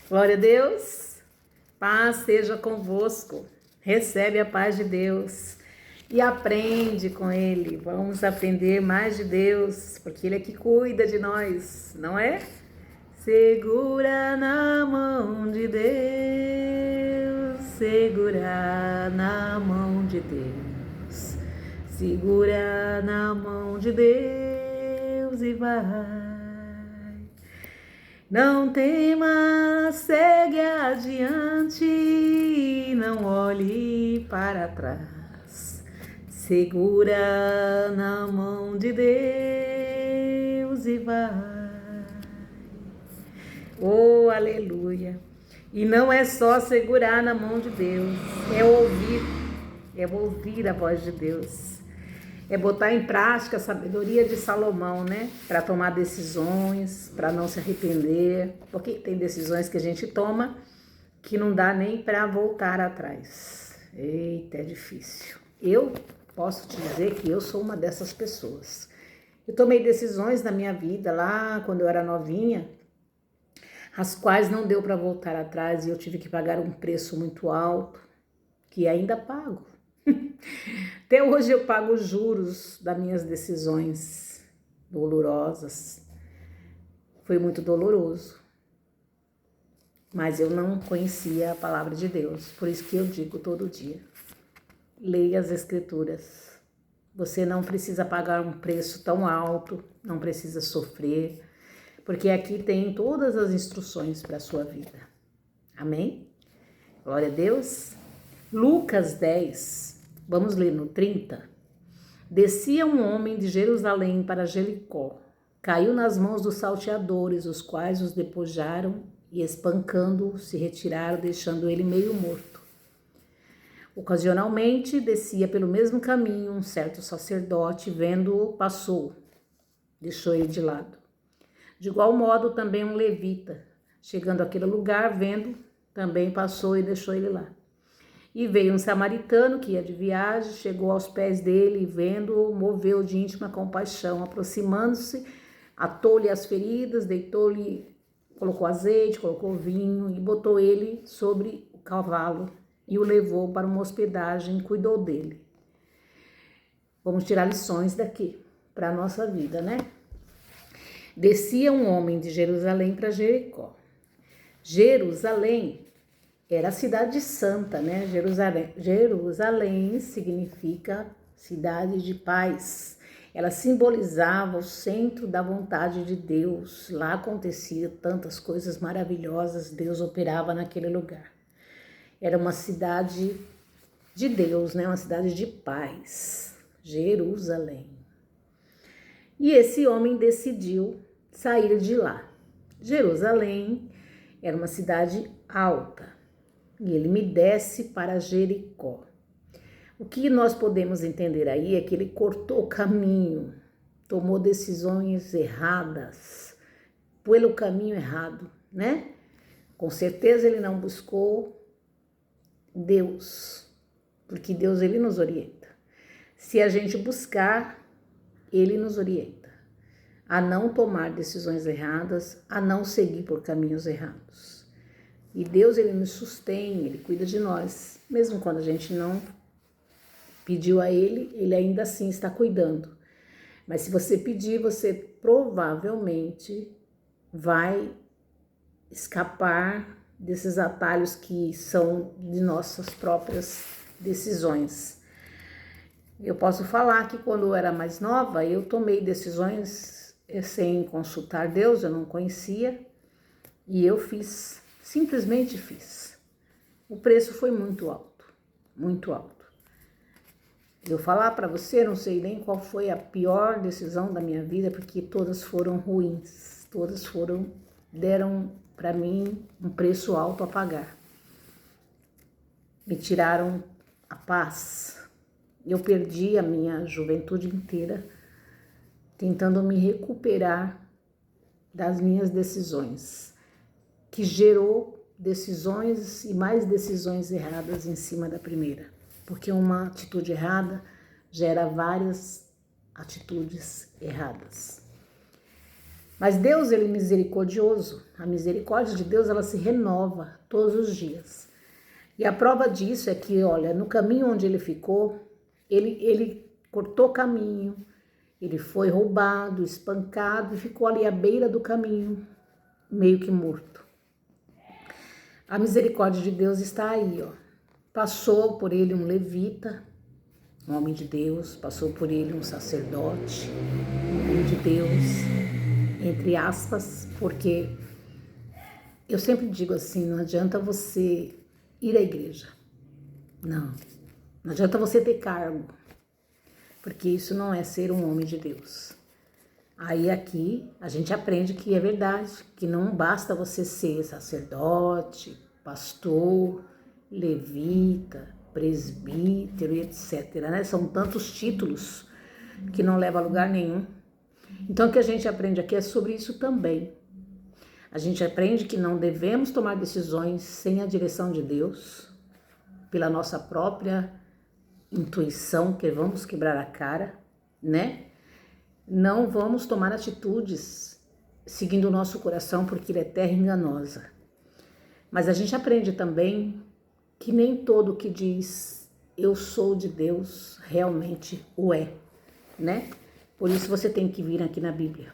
Glória a Deus, paz seja convosco, recebe a paz de Deus e aprende com Ele. Vamos aprender mais de Deus, porque Ele é que cuida de nós, não é? Segura na mão de Deus, segura na mão de Deus, segura na mão de Deus e vai. Não temas, segue adiante, não olhe para trás. Segura na mão de Deus e vai. Oh, aleluia! E não é só segurar na mão de Deus, é ouvir a voz de Deus. É botar em prática a sabedoria de Salomão, né? Para tomar decisões, para não se arrepender. Porque tem decisões que a gente toma que não dá nem para voltar atrás. Eita, é difícil. Eu posso te dizer que eu sou uma dessas pessoas. Eu tomei decisões na minha vida lá quando eu era novinha, as quais não deu para voltar atrás e eu tive que pagar um preço muito alto, que ainda pago. Até hoje eu pago os juros das minhas decisões dolorosas. Foi muito doloroso. Mas eu não conhecia a palavra de Deus. Por isso que eu digo todo dia: leia as Escrituras. Você não precisa pagar um preço tão alto, não precisa sofrer, porque aqui tem todas as instruções para a sua vida. Amém? Glória a Deus. Lucas 10. Vamos ler no 30. Descia um homem de Jerusalém para Jericó. Caiu nas mãos dos salteadores, os quais os despojaram e, espancando-o, se retiraram, deixando ele meio morto. Ocasionalmente, descia pelo mesmo caminho um certo sacerdote, vendo-o, passou, deixou ele de lado. De igual modo, também um levita, chegando àquele lugar, vendo, também passou e deixou ele lá. E veio um samaritano que ia de viagem, chegou aos pés dele e vendo-o, moveu de íntima compaixão. Aproximando-se, atou-lhe as feridas, deitou-lhe, colocou azeite, colocou vinho e botou ele sobre o cavalo e o levou para uma hospedagem e cuidou dele. Vamos tirar lições daqui para a nossa vida, né? Descia um homem de Jerusalém para Jericó. Jerusalém era a cidade santa, né? Jerusalém significa cidade de paz. Ela simbolizava o centro da vontade de Deus. Lá acontecia tantas coisas maravilhosas, Deus operava naquele lugar. Era uma cidade de Deus, né? Uma cidade de paz. Jerusalém. E esse homem decidiu sair de lá. Jerusalém era uma cidade alta. E ele me desce para Jericó. O que nós podemos entender aí é que ele cortou o caminho, tomou decisões erradas, pelo caminho errado, né? Com certeza ele não buscou Deus, porque Deus ele nos orienta. Se a gente buscar, ele nos orienta a não tomar decisões erradas, a não seguir por caminhos errados. E Deus, ele nos sustém, ele cuida de nós. Mesmo quando a gente não pediu a ele, ele ainda assim está cuidando. Mas se você pedir, você provavelmente vai escapar desses atalhos que são de nossas próprias decisões. Eu posso falar que quando eu era mais nova, eu tomei decisões sem consultar Deus, eu não conhecia, e eu fiz. Simplesmente fiz. O preço foi muito alto, muito alto. Eu falar para você, não sei nem qual foi a pior decisão da minha vida, porque todas foram ruins, todas deram para mim um preço alto a pagar. Me tiraram a paz. Eu perdi a minha juventude inteira tentando me recuperar das minhas decisões, que gerou decisões e mais decisões erradas em cima da primeira. Porque uma atitude errada gera várias atitudes erradas. Mas Deus, ele é misericordioso. A misericórdia de Deus, ela se renova todos os dias. E a prova disso é que, olha, no caminho onde ele ficou, ele cortou caminho, ele foi roubado, espancado e ficou ali à beira do caminho, meio que morto. A misericórdia de Deus está aí, ó. Passou por ele um levita, um homem de Deus, passou por ele um sacerdote, um homem de Deus, entre aspas, porque eu sempre digo assim, não adianta você ir à igreja, não adianta você ter cargo, porque isso não é ser um homem de Deus. Aí aqui a gente aprende que é verdade, que não basta você ser sacerdote, pastor, levita, presbítero e etc, né? São tantos títulos que não levam a lugar nenhum. Então o que a gente aprende aqui é sobre isso também. A gente aprende que não devemos tomar decisões sem a direção de Deus, pela nossa própria intuição, que vamos quebrar a cara, né? Não vamos tomar atitudes seguindo o nosso coração, porque ele é terra enganosa. Mas a gente aprende também que nem todo que diz eu sou de Deus realmente o é, né? Por isso você tem que vir aqui na Bíblia,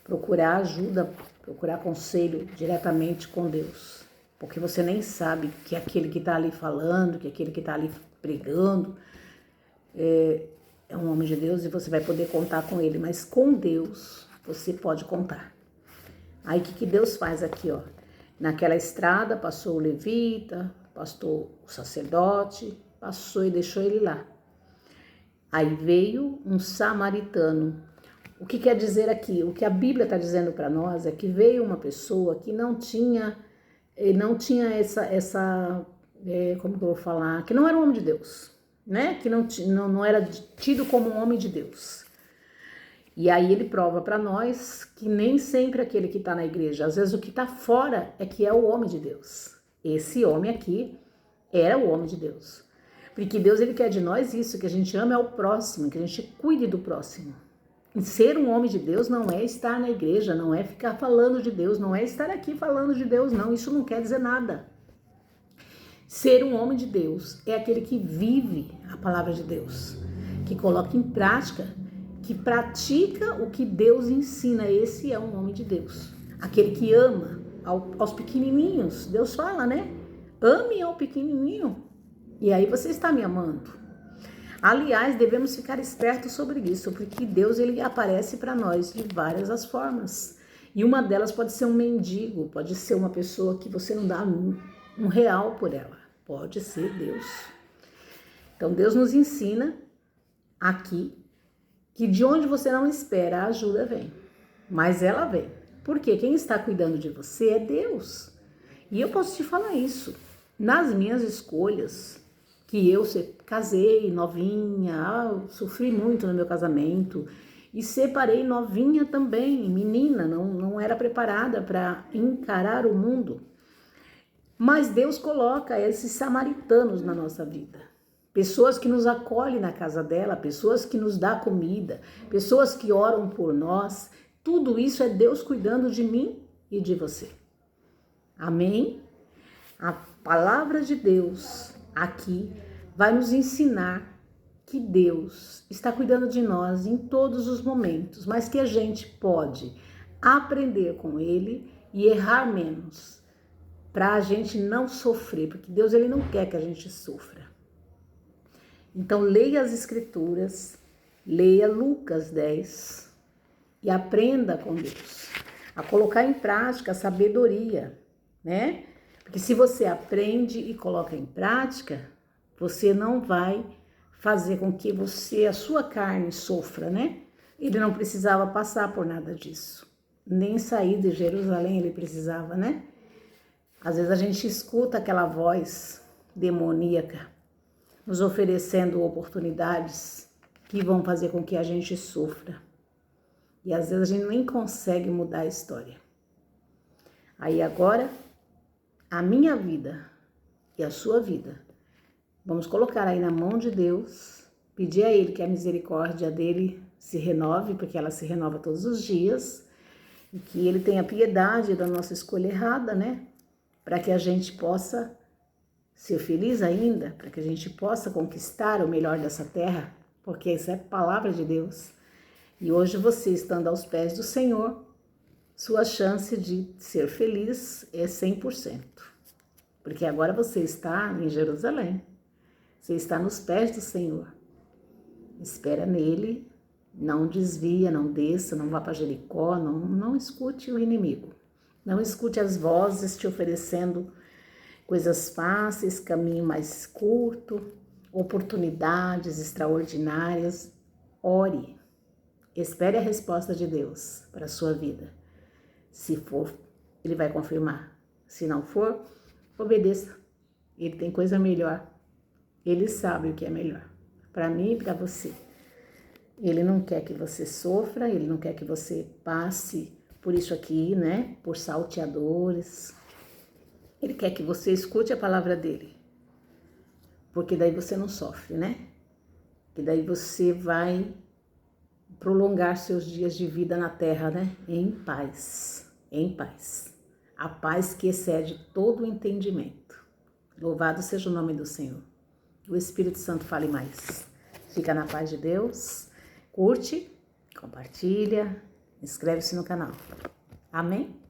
procurar ajuda, procurar conselho diretamente com Deus, porque você nem sabe que aquele que está ali falando, que aquele que está ali pregando é um homem de Deus e você vai poder contar com ele, mas com Deus você pode contar. Aí o que Deus faz aqui, ó? Naquela estrada passou o levita, passou o sacerdote, passou e deixou ele lá. Aí veio um samaritano. O que quer dizer aqui? O que a Bíblia está dizendo para nós é que veio uma pessoa que não tinha essa como que eu vou falar? Que não era um homem de Deus, né? Que não era tido como um homem de Deus. E aí ele prova para nós que nem sempre aquele que está na igreja, às vezes o que está fora é que é o homem de Deus. Esse homem aqui era o homem de Deus. Porque Deus, ele quer de nós isso, que a gente ama é o próximo, que a gente cuide do próximo. E ser um homem de Deus não é estar na igreja, não é ficar falando de Deus, não é estar aqui falando de Deus, não. Isso não quer dizer nada. Ser um homem de Deus é aquele que vive a palavra de Deus, que coloca em prática, que pratica o que Deus ensina. Esse é um homem de Deus. Aquele que ama aos pequenininhos. Deus fala, né? Ame ao pequenininho. E aí você está me amando. Aliás, devemos ficar espertos sobre isso, porque Deus, ele aparece para nós de várias as formas. E uma delas pode ser um mendigo, pode ser uma pessoa que você não dá um real por ela. Pode ser Deus. Então Deus nos ensina aqui que de onde você não espera a ajuda vem, mas ela vem. Porque quem está cuidando de você é Deus. E eu posso te falar isso. Nas minhas escolhas, que eu casei novinha, sofri muito no meu casamento e separei novinha também, menina, não era preparada para encarar o mundo. Mas Deus coloca esses samaritanos na nossa vida. Pessoas que nos acolhem na casa dela, pessoas que nos dão comida, pessoas que oram por nós. Tudo isso é Deus cuidando de mim e de você. Amém? A palavra de Deus aqui vai nos ensinar que Deus está cuidando de nós em todos os momentos, mas que a gente pode aprender com Ele e errar menos, para a gente não sofrer, porque Deus, ele não quer que a gente sofra. Então leia as Escrituras, leia Lucas 10 e aprenda com Deus a colocar em prática a sabedoria, né? Porque se você aprende e coloca em prática, você não vai fazer com que a sua carne sofra, né? Ele não precisava passar por nada disso. Nem sair de Jerusalém ele precisava, né? Às vezes a gente escuta aquela voz demoníaca nos oferecendo oportunidades que vão fazer com que a gente sofra. E às vezes a gente nem consegue mudar a história. Aí agora, a minha vida e a sua vida, vamos colocar aí na mão de Deus, pedir a Ele que a misericórdia dele se renove, porque ela se renova todos os dias, E que Ele tenha piedade da nossa escolha errada, né? Para que a gente possa ser feliz ainda, para que a gente possa conquistar o melhor dessa terra, porque essa é a palavra de Deus. E hoje você estando aos pés do Senhor, sua chance de ser feliz é 100%. Porque agora você está em Jerusalém, você está nos pés do Senhor. Espera nele, não desvia, não desça, não vá para Jericó, não escute o inimigo. Não escute as vozes te oferecendo coisas fáceis, caminho mais curto, oportunidades extraordinárias. Ore, espere a resposta de Deus para a sua vida. Se for, Ele vai confirmar. Se não for, obedeça. Ele tem coisa melhor. Ele sabe o que é melhor para mim e para você. Ele não quer que você sofra, Ele não quer que você passe por isso aqui, né? Por salteadores. Ele quer que você escute a palavra dele. Porque daí você não sofre, né? Que daí você vai prolongar seus dias de vida na terra, né? Em paz. Em paz. A paz que excede todo o entendimento. Louvado seja o nome do Senhor. O Espírito Santo fale mais. Fica na paz de Deus. Curte, compartilha, inscreve-se no canal. Amém?